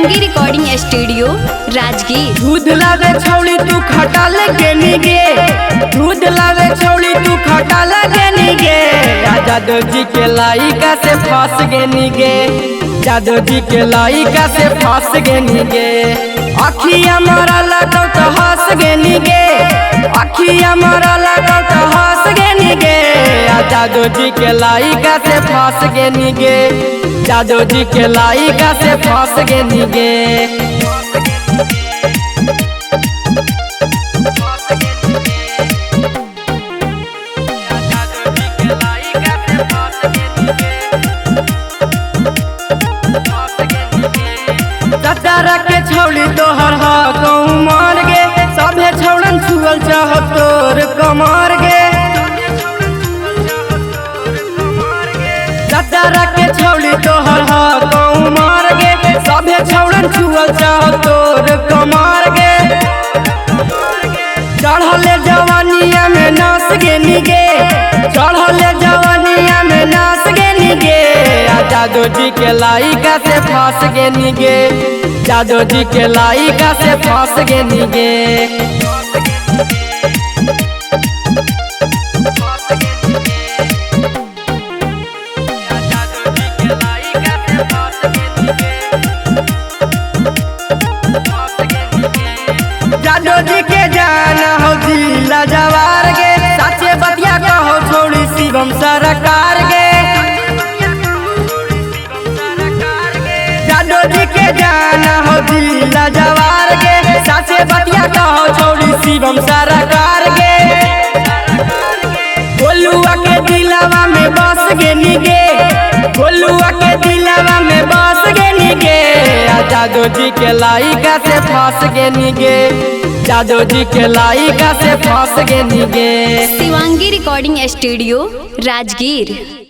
Shivangi recording studio Rajgir. दूध लावे छौड़ी तू खटा लगे निगे, दूध लावे छौड़ी तू खटा लगे निगे। जादव जी के लाइका से फंस गे निगे, जादव जी के लाइका से फंस गे निगे। अखिया मारा लगो तो हंस गे निगे, अखिया मारा लगो तो हंस गे निगे। जादव जी के लाइका से फंस गे निगे, जादव जी के लाइका से फंस गे निगे। सतारा के छौड़ी तोहर हा कहूँ मार गे, सभे छौड़न छुअल चाह तोर कमार गे। सतारा के छौड़ी तोहर हा कहूँ मार गे, सभे छौड़न छुअल चाह तोर कमार गे। चढ़ले जवानिया में नाच गे निगे, चढ़ले जवानिया में नाच गे निगे। जादव जी के लाइका से फंस गे निगे, जादव जी के लाइका से फंस गे निगे। जादव जी के जाना हो जिला जवार गे, सच्चे बतिया कहो छोड़ी शिवम सरकार गे। जादव जी के जाना हो जिला जवार गे, सच्चे बतिया कहो छोड़ी शिवम सरकार गे। गोलुआ के दिलवा में बस गे निगे, गोलुआ के दिलवा में बस गे निगे। जादव जी के लाइका से फंस गे निगे, जादव जी के लाइका से फंस गे निगे। Shivangi recording studio Rajgir.